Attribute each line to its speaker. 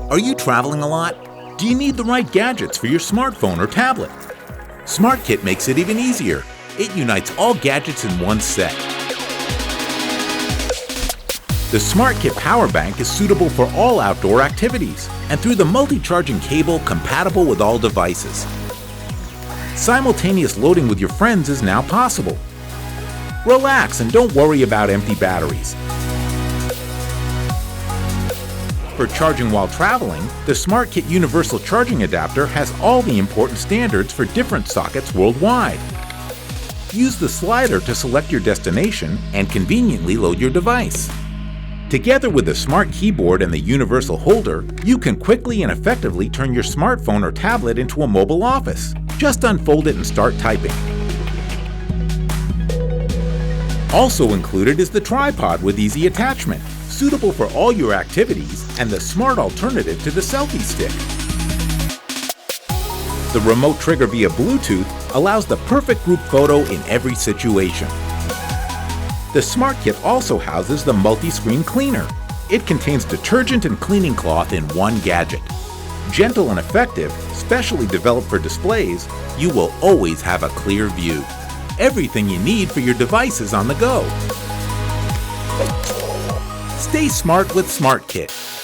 Speaker 1: Are you traveling a lot? Do you need the right gadgets for your smartphone or tablet? SmartKit makes it even easier. It unites all gadgets in one set. The SmartKit power bank is suitable for all outdoor activities and through the multi-charging cable compatible with all devices. Simultaneous loading with your friends is now possible. Relax and don't worry about empty batteries. For charging while traveling, the SmartKit Universal Charging Adapter has all the important standards for different sockets worldwide. Use the slider to select your destination and conveniently load your device. Together with the Smart Keyboard and the Universal Holder, you can quickly and effectively turn your smartphone or tablet into a mobile office. Just unfold it and start typing. Also included is the tripod with easy attachment, suitable for all your activities and the smart alternative to the selfie stick. The remote trigger via Bluetooth allows the perfect group photo in every situation. The SmartKit also houses the multi-screen cleaner. It contains detergent and cleaning cloth in one gadget. Gentle and effective, specially developed for displays, you will always have a clear view. Everything you need for your devices on the go. Stay smart with SmartKit.